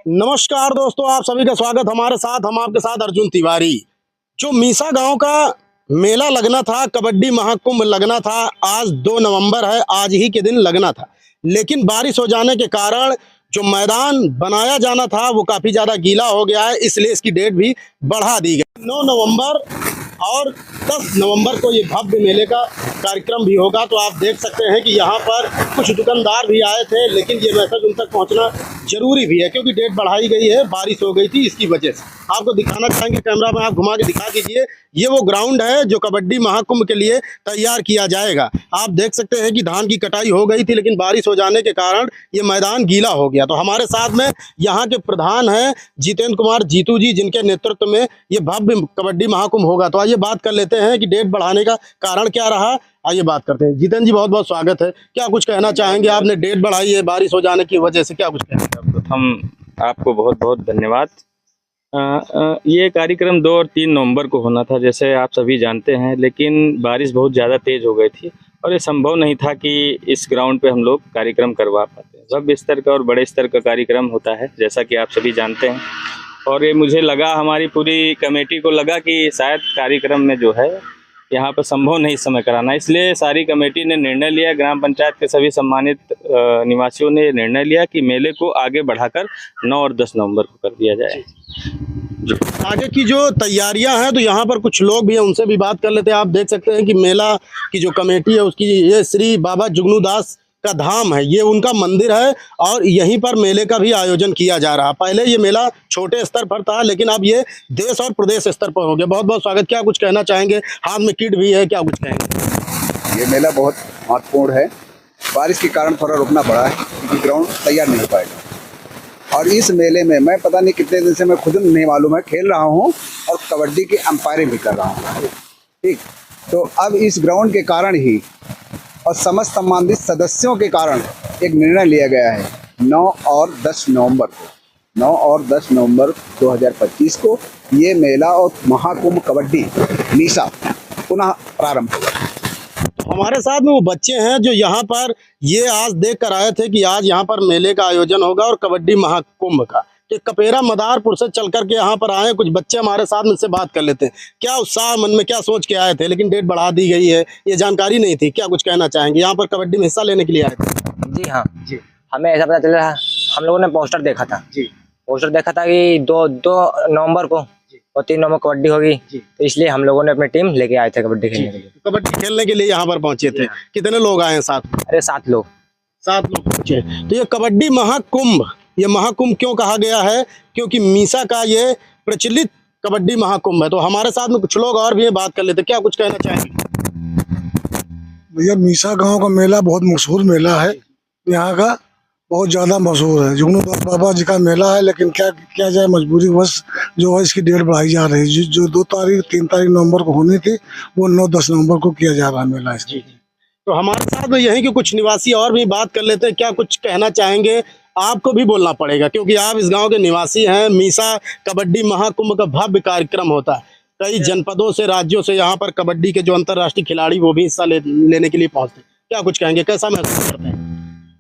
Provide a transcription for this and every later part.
नमस्कार दोस्तों, आप सभी का स्वागत हमारे साथ। हम आपके साथ अर्जुन तिवारी। जो मीसा गांव का मेला लगना था, कबड्डी महाकुंभ लगना था, आज 2 नवंबर है, आज ही के दिन लगना था। लेकिन बारिश हो जाने के कारण जो मैदान बनाया जाना था वो काफी ज्यादा गीला हो गया है, इसलिए इसकी डेट भी बढ़ा दी गई। 9 नवंबर और 10 नवंबर को ये भव्य मेले का कार्यक्रम भी होगा। तो आप देख सकते हैं कि यहाँ पर कुछ दुकानदार भी आए थे, लेकिन ये मैसेज उन तक पहुँचना जरूरी भी है क्योंकि डेट बढ़ाई गई है, बारिश हो गई थी इसकी वजह से। आपको दिखाना चाहेंगे, कैमरा में आप घुमा के दिखा दीजिए। ये वो ग्राउंड है जो कबड्डी महाकुंभ के लिए तैयार किया जाएगा। आप देख सकते हैं कि धान की कटाई हो गई थी, लेकिन बारिश हो जाने के कारण ये मैदान गीला हो गया। तो हमारे साथ में यहाँ के प्रधान हैं जितेंद्र कुमार जीतू जी, जिनके नेतृत्व में ये भव्य कबड्डी महाकुंभ होगा। तो आइए बात कर लेते हैं कि डेट बढ़ाने का कारण क्या रहा। आइए बात करते हैं। जितेंद्र जी, बहुत बहुत स्वागत है। क्या कुछ कहना चाहेंगे? आपने डेट बढ़ाई है बारिश हो जाने की वजह से, क्या कुछ कहना? हम आपको बहुत बहुत धन्यवाद। ये कार्यक्रम 2 और 3 नवंबर को होना था, जैसे आप सभी जानते हैं, लेकिन बारिश बहुत ज़्यादा तेज़ हो गई थी और ये संभव नहीं था कि इस ग्राउंड पे हम लोग कार्यक्रम करवा पाते। भव्य स्तर का और बड़े स्तर का कार्यक्रम होता है, जैसा कि आप सभी जानते हैं। और ये मुझे लगा, हमारी पूरी कमेटी को लगा कि शायद कार्यक्रम में जो है यहाँ पर संभव नहीं इस समय कराना, इसलिए सारी कमेटी ने निर्णय लिया, ग्राम पंचायत के सभी सम्मानित निवासियों ने निर्णय लिया कि मेले को आगे बढ़ाकर 9 और 10 नवंबर को कर दिया जाए। आगे की जो तैयारियां हैं, तो यहाँ पर कुछ लोग भी हैं, उनसे भी बात कर लेते हैं। आप देख सकते हैं कि मेला की जो कमेटी है उसकी, ये श्री बाबा जुगनू दास का धाम है, ये उनका मंदिर है और यहीं पर मेले का भी आयोजन किया जा रहा है। पहले ये मेला छोटे स्तर पर था, लेकिन अब ये देश और प्रदेश स्तर पर हो गया। बहुत बहुत स्वागत। क्या कुछ कहना चाहेंगे? हाथ में किट भी है, क्या कुछ कहेंगे? ये मेला बहुत महत्वपूर्ण है। बारिश के कारण थोड़ा रुकना पड़ा है क्योंकि ग्राउंड तैयार नहीं हो पाएगा। और इस मेले में मैं पता नहीं कितने दिन से, मैं खुद नहीं मालूम है, खेल रहा हूँ और कबड्डी की अंपायरिंग भी कर रहा हूँ। ठीक, तो अब इस ग्राउंड के कारण ही और समस्त संबंधित सदस्यों के कारण एक निर्णय लिया गया है 9 और 10 नवंबर को, 9 और 10 नवंबर 2025 को ये मेला और महाकुंभ कबड्डी मीसा पुनः प्रारंभ होगा। तो हमारे साथ में वो बच्चे हैं जो यहाँ पर ये आज देख कर आए थे कि आज यहाँ पर मेले का आयोजन होगा और कबड्डी महाकुंभ का। तो कपेरा मदारपुर से चल करके यहाँ पर आए कुछ बच्चे हमारे साथ में से बात कर लेते हैं। क्या उत्साह मन में, क्या सोच के आए थे? लेकिन डेट बढ़ा दी गई है, ये जानकारी नहीं थी। क्या कुछ कहना चाहेंगे? यहाँ पर कबड्डी में हिस्सा लेने के लिए आए थे? जी हाँ जी, हमें ऐसा पता चल रहा, हम लोगों ने पोस्टर देखा था जी, पोस्टर देखा था कि 2 नवंबर को और 3 नवंबर कबड्डी होगी, तो इसलिए हम लोगों ने अपनी टीम लेके आए थे कबड्डी खेलने के लिए। कबड्डी खेलने के लिए यहाँ पर पहुंचे थे। कितने लोग आए हैं साथ? अरे 7 लोग। 7 लोग पहुंचे। तो ये कबड्डी महाकुंभ, ये महाकुंभ क्यों कहा गया है? क्योंकि मीसा का ये प्रचलित कबड्डी महाकुंभ है। तो हमारे साथ में कुछ लोग और भी हैं, बात कर लेते। क्या कुछ कहना चाहेंगे? भैया, मीसा गांव का मेला बहुत मशहूर मेला है, यहाँ का बहुत ज़्यादा मशहूर है। जुगनू दास बाबा जी का मेला है, लेकिन क्या किया जाए, मजबूरी बस जो है इसकी डेट बढ़ाई जा रही है। जो 2 तारीख 3 तारीख नवंबर को होनी थी, वो 9-10 नवंबर को किया जा रहा है मेला इसकी। तो हमारे साथ में यहीं के कुछ निवासी और भी बात कर लेते हैं। क्या कुछ कहना चाहेंगे? आपको भी बोलना पड़ेगा क्योंकि आप इस गांव के निवासी हैं। मीसा कबड्डी महाकुंभ का भव्य कार्यक्रम होता है। कई जनपदों से, राज्यों से यहाँ पर कबड्डी के जो अंतर्राष्ट्रीय खिलाड़ी वो भी हिस्सा लेने के लिए पहुंचते हैं। क्या कुछ कहेंगे? कैसा महसूस करते हैं?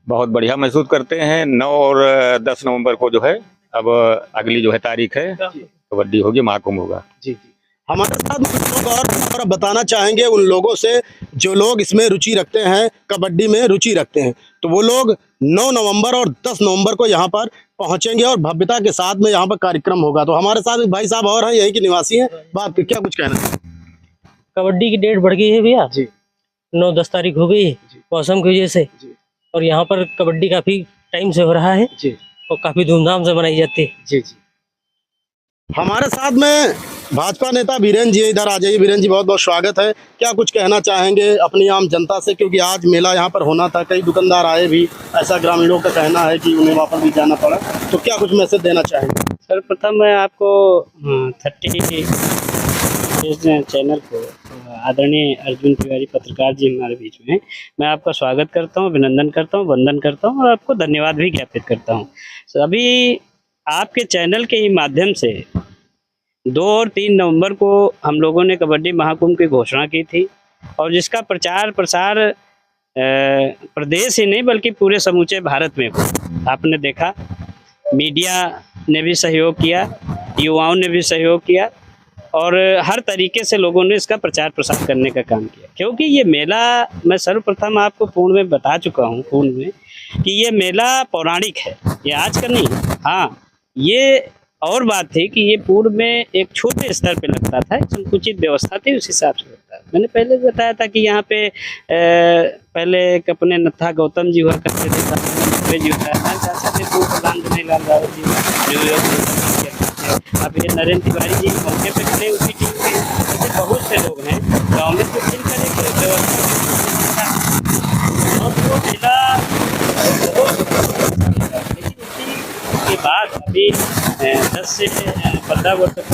बहुत बढ़िया महसूस करते हैं। 9 और 10 नवंबर को जो है, अब अगली जो है तारीख है, कबड्डी होगी, महाकुंभ होगा। जी जी। हमारे साथ कुछ लोग और बताना चाहेंगे उन लोगों से जो लोग इसमें रुचि रखते हैं, कबड्डी में रुचि रखते हैं। तो वो लोग 9 नवंबर और 10 नवंबर को यहाँ पर पहुंचेंगे और भव्यता के साथ में यहाँ पर कार्यक्रम होगा। तो हमारे साथ भाई साहब और हैं, यहीं के निवासी हैं। बात क्या कुछ कहना है? कबड्डी की डेट बढ़ गई है भैया जी, 9-10 तारीख हो गई है मौसम की वजह से, और यहाँ पर कबड्डी काफी टाइम से हो रहा है जी और काफी धूमधाम से मनाई जाती है जी जी। हमारे साथ में भाजपा नेता वीरेंद्र जी, इधर आ जाइए। वीरेंद्र जी, बहुत बहुत स्वागत है। क्या कुछ कहना चाहेंगे अपनी आम जनता से, क्योंकि आज मेला यहाँ पर होना था, कई दुकानदार आए भी, ऐसा ग्रामीणों का कहना है कि उन्हें वापस भी जाना पड़ा। तो क्या कुच मैसेज देना चाहेंगे? सर्वप्रथम मैं आपको 30 चैनल को, आदरणीय अर्जुन तिवारी पत्रकार जी हमारे बीच में, मैं आपका स्वागत करता हूँ, अभिनंदन करता हूँ, वंदन करता हूँ और आपको धन्यवाद भी ज्ञापित करता हूँ। अभी आपके चैनल के ही माध्यम से 2 और 3 नवंबर को हम लोगों ने कबड्डी महाकुंभ की घोषणा की थी और जिसका प्रचार प्रसार प्रदेश ही नहीं बल्कि पूरे समूचे भारत में हुआ। आपने देखा मीडिया ने भी सहयोग किया, युवाओं ने भी सहयोग किया और हर तरीके से लोगों ने इसका प्रचार प्रसार करने का काम किया। क्योंकि ये मेला, मैं सर्वप्रथम आपको पूर्ण में बता चुका हूँ पूर्ण में, कि ये मेला पौराणिक है, ये आज का नहीं। हाँ, ये और बात थी कि ये पूर्व में एक छोटे स्तर पे लगता था, संकुचित व्यवस्था थी, उस हिसाब से लगता है। मैंने पहले भी बताया था कि यहाँ पे पहले एक अपने नत्था गौतम जी हुआ करते थे, जी होता है, प्रधान जनेलाल रावत जी, अब ये नरेंद्र तिवारी जी मौके पे खड़े उसी टीम के, ऐसे बहुत से लोग हैं गाँव में तो मिलकर एक व्यवस्था और वो मेला लेकिन उसी के बाद अभी 10 से 15 वर्ष तक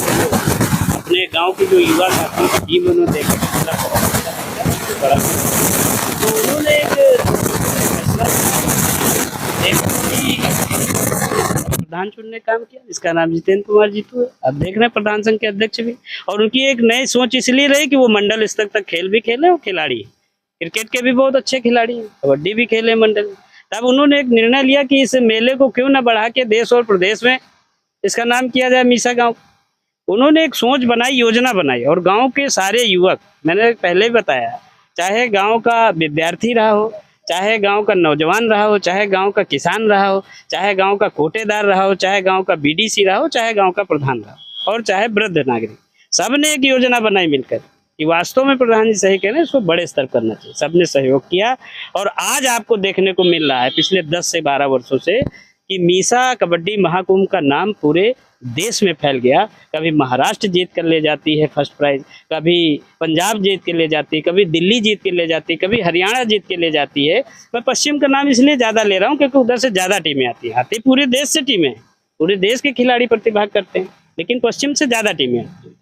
अपने गांव की जो युवा साथियों की टीम उन्होंने देखा बड़ा, तो उन्होंने प्रधान चुनने का काम किया, जिसका नाम जितेंद्र कुमार जीतू है। अब देख रहे हैं प्रधान संघ के अध्यक्ष भी, और उनकी एक नई सोच इसलिए रही कि वो मंडल स्तर तक खेल भी खेले और खिलाड़ी, क्रिकेट के भी बहुत अच्छे खिलाड़ी हैं, कबड्डी भी खेले मंडल। तब उन्होंने एक निर्णय लिया कि इस मेले को क्यों न बढ़ा के देश और प्रदेश में इसका नाम किया जाए मीसा गांव। उन्होंने एक सोच बनाई, योजना बनाई, और गांव के सारे युवक, मैंने पहले भी बताया, चाहे गांव का विद्यार्थी रहा हो, चाहे गांव का नौजवान रहा हो, चाहे गांव का किसान रहा हो, चाहे गांव का कोटेदार रहा हो, चाहे गांव का बीडीसी रहा हो, चाहे गांव का प्रधान रहा हो, और चाहे वृद्ध नागरिक, सब ने एक योजना बनाई मिलकर कि वास्तव में प्रधान जी सही कह रहे हैं, इसको बड़े स्तर करना चाहिए। सबने सहयोग किया और आज आपको देखने को मिल रहा है पिछले 10 से 12 वर्षों से कि मीसा कबड्डी महाकुंभ का नाम पूरे देश में फैल गया। कभी महाराष्ट्र जीत कर ले जाती है फर्स्ट प्राइज, कभी पंजाब जीत के ले जाती है, कभी दिल्ली जीत के ले जाती है, कभी हरियाणा जीत के ले जाती है। मैं पश्चिम का नाम इसलिए ज़्यादा ले रहा हूँ क्योंकि उधर से ज़्यादा टीमें आती पूरे देश से टीमें, पूरे देश के खिलाड़ी प्रतिभाग करते हैं, लेकिन पश्चिम से ज़्यादा टीमें आती हैं।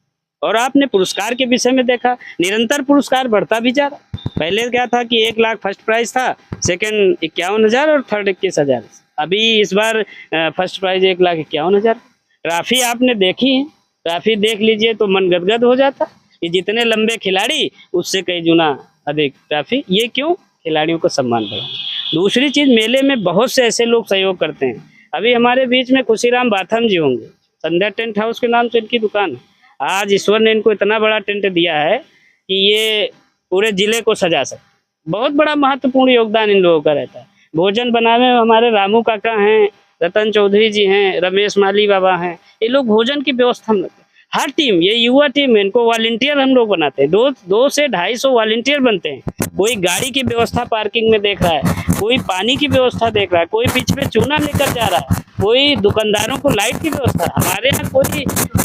और आपने पुरस्कार के विषय में देखा, निरंतर पुरस्कार बढ़ता भी जा रहा। पहले क्या था कि 1 लाख फर्स्ट प्राइज था, सेकंड 51,000 और थर्ड 21,000। अभी इस बार फर्स्ट प्राइज 1,51,000। ट्रॉफी आपने देखी है, ट्रॉफी देख लीजिए तो मन गदगद हो जाता कि जितने लंबे खिलाड़ी उससे कई गुना अधिक ट्रॉफी। ये क्यों? खिलाड़ियों का सम्मान बढ़ा। दूसरी चीज़, मेले में बहुत से ऐसे लोग सहयोग करते हैं। अभी हमारे बीच में खुशीराम बाथम जी होंगे, संध्या टेंट हाउस के नाम से इनकी दुकान है। आज ईश्वर ने इनको इतना बड़ा टेंट दिया है कि ये पूरे जिले को सजा सकते। बहुत बड़ा महत्वपूर्ण योगदान इन लोगों का रहता है। भोजन बनाने में हमारे रामू काका हैं, रतन चौधरी जी हैं, रमेश माली बाबा हैं, ये लोग भोजन की व्यवस्था में लगते हैं। हर टीम, ये युवा टीम है, इनको वॉलंटियर हम लोग बनाते हैं। 2 से 250 वॉलंटियर बनते हैं। कोई गाड़ी की व्यवस्था पार्किंग में देख रहा है, कोई पानी की व्यवस्था देख रहा है, कोई बीच में चूना लेकर जा रहा है, कोई दुकानदारों को लाइट की व्यवस्था। हमारे यहाँ कोई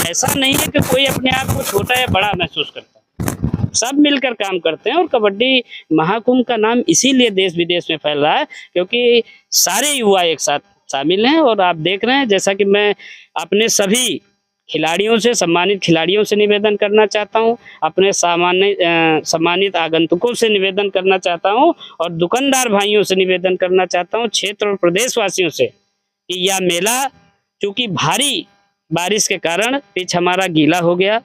ऐसा नहीं है कि कोई अपने आप को छोटा या बड़ा महसूस करता है, सब मिलकर काम करते हैं। और कबड्डी महाकुंभ का नाम इसीलिए देश विदेश में फैल रहा है क्योंकि सारे युवा एक साथ शामिल हैं। और आप देख रहे हैं, जैसा कि मैं अपने सभी खिलाड़ियों से, सम्मानित खिलाड़ियों से निवेदन करना चाहता हूं, अपने सम्मानित आगंतुकों से निवेदन करना चाहता हूं, और दुकानदार भाइयों से निवेदन करना चाहता हूं, क्षेत्र और प्रदेशवासियों से, कि यह मेला चूँकि भारी बारिश के कारण पिच हमारा गीला हो गया,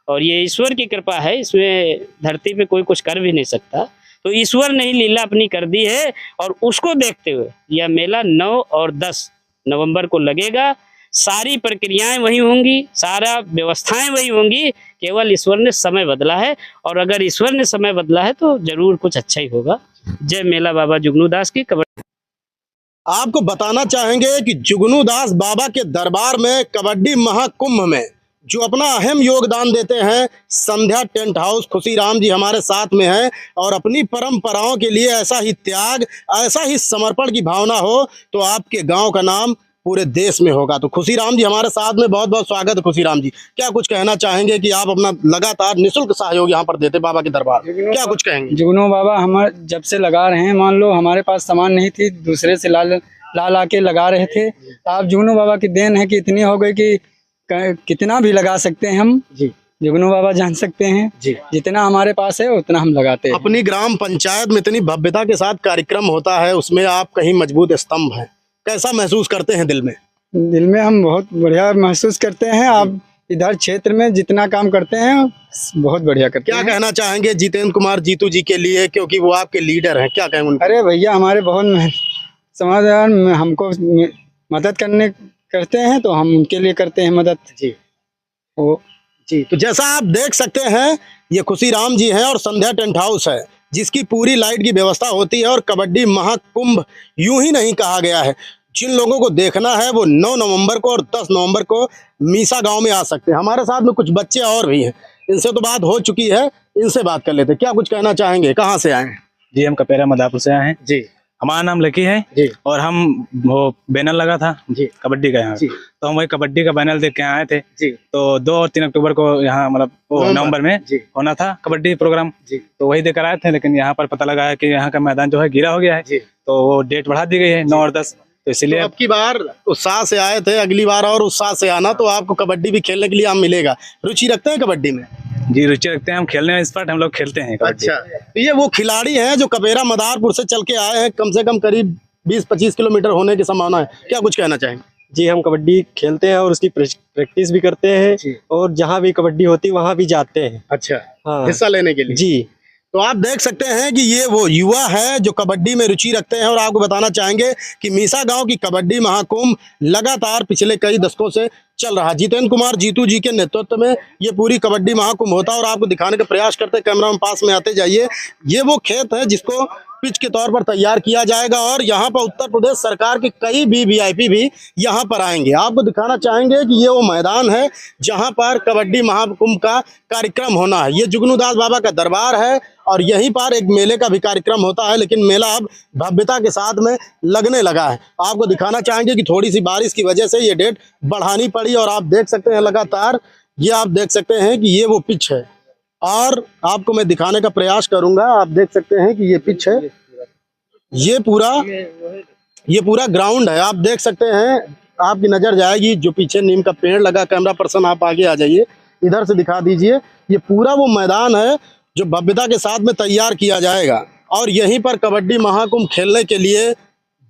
और ये ईश्वर की कृपा है, इसमें धरती पे कोई कुछ कर भी नहीं सकता। तो ईश्वर ने ही लीला अपनी कर दी है, और उसको देखते हुए यह मेला 9 और 10 नवंबर को लगेगा। सारी प्रक्रियाएं वही होंगी, सारा व्यवस्थाएं वही होंगी, केवल ईश्वर ने समय बदला है, और अगर ईश्वर ने समय बदला है तो जरूर कुछ अच्छा ही होगा। जय मेला बाबा जुगनू दास की कबड्डी। आपको बताना चाहेंगे कि जुगनू दास बाबा के दरबार में कबड्डी महाकुंभ में जो अपना अहम योगदान देते हैं, संध्या टेंट हाउस खुशीराम जी हमारे साथ में हैं, और अपनी परंपराओं के लिए ऐसा ही त्याग, ऐसा ही समर्पण की भावना हो तो आपके गांव का नाम पूरे देश में होगा। तो खुशीराम जी हमारे साथ में, बहुत बहुत स्वागत है खुशीराम जी। क्या कुछ कहना चाहेंगे कि आप अपना लगातार निःशुल्क सहयोग यहाँ पर देते बाबा के दरबार, क्या कुछ कहेंगे? जुगनू बाबा हमारे जब से लगा रहे हैं, मान लो हमारे पास सामान नहीं थी, दूसरे से ला के लगा रहे थे। आप जुगनू बाबा की देन है कि इतनी हो गई कि कितना भी लगा सकते हैं हम जी। जुगनू बाबा जान सकते हैं जी, जितना हमारे पास है उतना हम लगाते हैं। अपनी ग्राम पंचायत में इतनी भव्यता के साथ कार्यक्रम होता है, उसमें आप कहीं मजबूत स्तंभ हैं, कैसा महसूस करते हैं दिल में? दिल में हम बहुत बढ़िया महसूस करते हैं। आप इधर क्षेत्र में जितना काम करते हैं बहुत बढ़िया करते हैं। क्या कहना चाहेंगे जितेंद्र कुमार जीतू जी के लिए, क्योंकि वो आपके लीडर हैं, क्या कहेंगे उनको? अरे भैया, हमारे बहुत समाधान हमको मदद करते हैं तो हम उनके लिए करते हैं मदद जी वो जी। तो जैसा आप देख सकते हैं ये खुशीराम जी हैं और संध्या टेंट हाउस है जिसकी पूरी लाइट की व्यवस्था होती है। और कबड्डी महाकुंभ यूं ही नहीं कहा गया है, जिन लोगों को देखना है वो 9 नवंबर को और 10 नवंबर को मीसा गांव में आ सकते हैं। हमारे साथ में कुछ बच्चे और भी हैं, इनसे तो बात हो चुकी है, इनसे बात कर लेते हैं। क्या कुछ कहना चाहेंगे, कहाँ से आए हैं? जी हम कपेरा मदापुर से आए हैं जी। हमारा नाम लकी है जी और हम वो बैनर लगा था जी कबड्डी का यहाँ जी। तो हम वही कबड्डी का बैनर देख के आए थे। जी। तो 2 और 3 अक्टूबर को यहाँ मतलब नवंबर में जी होना था कबड्डी प्रोग्राम। जी। तो वही देकर आए थे, लेकिन यहाँ पर पता लगा है कि यहाँ का मैदान जो है गिरा हो गया है। जी। तो वो डेट बढ़ा दी गई है 9 और 10। तो इसलिए तो अब की बार उत्साह से आए थे, अगली बार और उत्साह से आना, तो आपको कबड्डी भी खेलने के लिए आप मिलेगा। रुचि रखते हैं कबड्डी में? जी रुचि रखते हैं, हम खेलने में एक्सपर्ट हम लोग खेलते हैं कबड्डी। अच्छा, तो ये वो खिलाड़ी हैं जो कपेरा मदारपुर से चल के आए हैं, कम से कम करीब 20-25 किलोमीटर होने की संभावना है। क्या कुछ कहना चाहेंगे? जी हम कबड्डी खेलते हैं और उसकी प्रैक्टिस भी करते हैं और जहाँ भी कबड्डी होती है वहाँ भी जाते हैं। अच्छा, हाँ हिस्सा लेने के लिए? जी। तो आप देख सकते हैं कि ये वो युवा है जो कबड्डी में रुचि रखते हैं। और आपको बताना चाहेंगे कि मीसा गांव की कबड्डी महाकुंभ लगातार पिछले कई दशकों से चल रहा है। जितेंद्र कुमार जीतू जी के नेतृत्व में ये पूरी कबड्डी महाकुंभ होता है और आपको दिखाने का प्रयास करते हैं। कैमरा में पास में आते जाइए। ये वो खेत है जिसको पिच के तौर पर तैयार किया जाएगा और यहाँ पर उत्तर प्रदेश सरकार के कई भी वीआईपी भी यहाँ पर आएंगे। आपको दिखाना चाहेंगे कि ये वो मैदान है जहाँ पर कबड्डी महाकुंभ का कार्यक्रम होना है। ये जुगनूदास बाबा का दरबार है और यहीं पर एक मेले का भी कार्यक्रम होता है, लेकिन मेला अब भव्यता के साथ में लगने लगा है। आपको दिखाना चाहेंगे कि थोड़ी सी बारिश की वजह से ये डेट बढ़ानी पड़ी और आप देख सकते हैं लगातार ये आप देख सकते हैं कि ये वो पिच है और आपको मैं दिखाने का प्रयास करूंगा। आप देख सकते हैं कि ये पिच है, ये पूरा ग्राउंड है। आप देख सकते हैं, आपकी नजर जाएगी जो पीछे नीम का पेड़ लगा। कैमरा पर्सन आप आगे आ जाइए, इधर से दिखा दीजिए। ये पूरा वो मैदान है जो भव्यता के साथ में तैयार किया जाएगा और यहीं पर कबड्डी महाकुंभ खेलने के लिए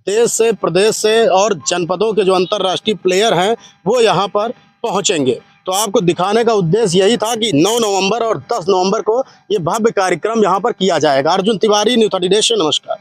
देश से, प्रदेश से और जनपदों के जो अंतर्राष्ट्रीय प्लेयर हैं वो यहाँ पर पहुँचेंगे। तो आपको दिखाने का उद्देश्य यही था कि 9 नवंबर और 10 नवंबर को ये भव्य कार्यक्रम यहाँ पर किया जाएगा। अर्जुन तिवारी, न्यूज़ 30 नमस्कार।